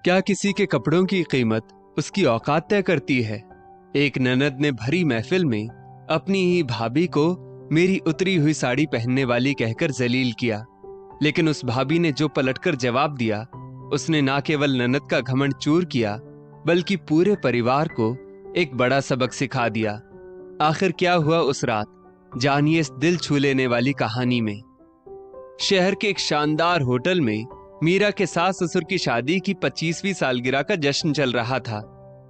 क्या किसी के कपड़ों की कीमत उसकी औकात तय करती है? एक ननद ने भरी महफिल में अपनी ही भाभी को मेरी उतरी हुई साड़ी पहनने वाली कहकर जलील किया, लेकिन उस भाभी ने जो पलटकर जवाब दिया, उसने ना केवल ननद का घमंड चूर किया बल्कि पूरे परिवार को एक बड़ा सबक सिखा दिया। आखिर क्या हुआ उस रात, जानिए इस दिल छू लेने वाली कहानी में। शहर के एक शानदार होटल में मीरा के सास ससुर की शादी की 25वीं सालगिरह का जश्न चल रहा था।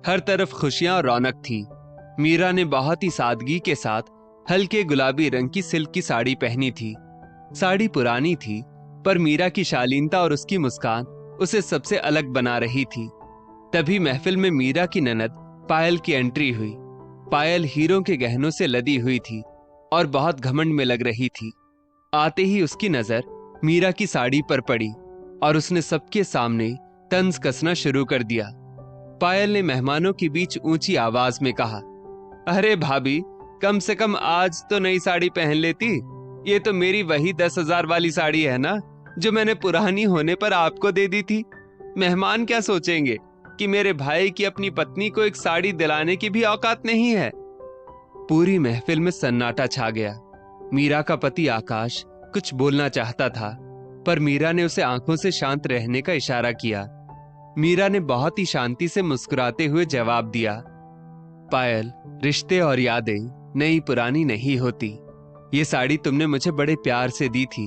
हर तरफ खुशियां और रौनक थी। मीरा ने बहुत ही सादगी के साथ हल्के गुलाबी रंग की सिल्क की साड़ी पहनी थी। साड़ी पुरानी थी, पर मीरा की शालीनता और उसकी मुस्कान उसे सबसे अलग बना रही थी। तभी महफिल में मीरा की ननद पायल की एंट्री हुई। पायल हीरों के गहनों से लदी हुई थी और बहुत घमंड में लग रही थी। आते ही उसकी नजर मीरा की साड़ी पर पड़ी और उसने सबके सामने तंज कसना शुरू कर दिया। पायल ने मेहमानों के बीच ऊंची आवाज में कहा, अरे भाभी, कम से कम आज तो नई साड़ी पहन लेती। ये तो मेरी वही 10,000 वाली साड़ी है ना, जो मैंने पुरानी होने पर आपको दे दी थी। मेहमान क्या सोचेंगे कि मेरे भाई की अपनी पत्नी को एक साड़ी दिलाने की भी औकात नहीं है। पूरी महफिल में सन्नाटा छा गया। मीरा का पति आकाश कुछ बोलना चाहता था, पर मीरा ने उसे आंखों से शांत रहने का इशारा किया। मीरा ने बहुत ही शांति से मुस्कुराते हुए जवाब दिया, पायल, रिश्ते और यादें नई पुरानी नहीं होती। ये साड़ी तुमने मुझे बड़े प्यार से दी थी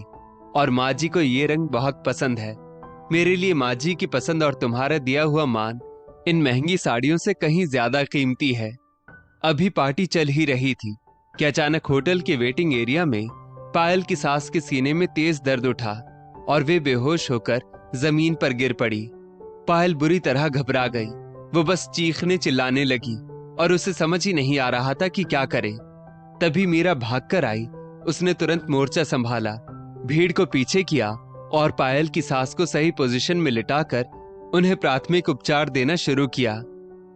और माँ जी को ये रंग बहुत पसंद है। मेरे लिए माँ जी की पसंद और तुम्हारा दिया हुआ मान इन महंगी साड़ियों से कहीं ज्यादा कीमती है। अभी पार्टी चल ही रही थी कि अचानक होटल के वेटिंग एरिया में पायल की सास के सीने में तेज दर्द उठा और वे बेहोश होकर जमीन पर गिर पड़ी। पायल बुरी तरह घबरा गई। वो बस चीखने चिल्लाने लगी और उसे समझ ही नहीं आ रहा था कि क्या करे। तभी मीरा भागकर आई। उसने तुरंत मोर्चा संभाला, भीड़ को पीछे किया और पायल की सास को सही पोजीशन में लिटाकर उन्हें प्राथमिक उपचार देना शुरू किया।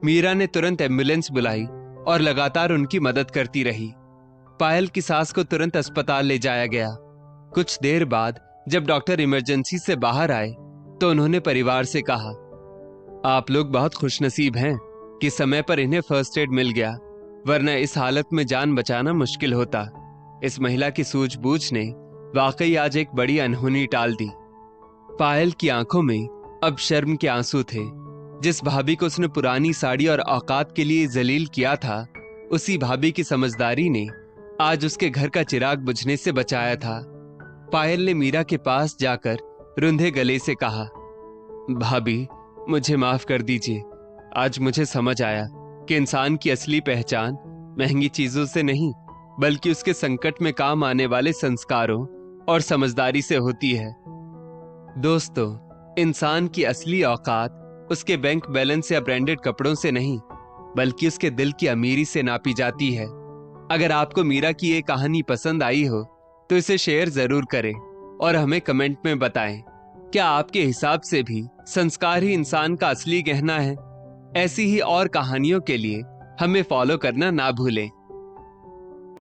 मीरा ने तुरंत एम्बुलेंस बुलाई और लगातार उनकी मदद करती रही। पायल की सास को तुरंत अस्पताल ले जाया गया। कुछ देर बाद जब डॉक्टर इमरजेंसी से बाहर आए तो उन्होंने परिवार से कहा, आप लोग बहुत खुशनसीब हैं कि समय पर इन्हें फर्स्ट एड मिल गया, वरना इस हालत में जान बचाना मुश्किल होता। इस महिला की सूझबूझ ने वाकई आज एक बड़ी अनहोनी टाल दी। पायल की आंखों में अब शर्म के आंसू थे। जिस भाभी को उसने पुरानी साड़ी और औकात के लिए जलील किया था, उसी भाभी की समझदारी ने आज उसके घर का चिराग बुझने से बचाया था। पायल ने मीरा के पास जाकर रुंधे गले से कहा, भाभी, मुझे माफ कर दीजिए। आज मुझे समझ आया कि इंसान की असली पहचान महंगी चीजों से नहीं, बल्कि उसके संकट में काम आने वाले संस्कारों और समझदारी से होती है। दोस्तों, इंसान की असली औकात उसके बैंक बैलेंस या ब्रांडेड कपड़ों से नहीं, बल्कि उसके दिल की अमीरी से नापी जाती है। अगर आपको मीरा की ये कहानी पसंद आई हो तो इसे शेयर जरूर करें और हमें कमेंट में बताएं, क्या आपके हिसाब से भी संस्कार ही इंसान का असली गहना है? ऐसी ही और कहानियों के लिए हमें फॉलो करना ना भूलें।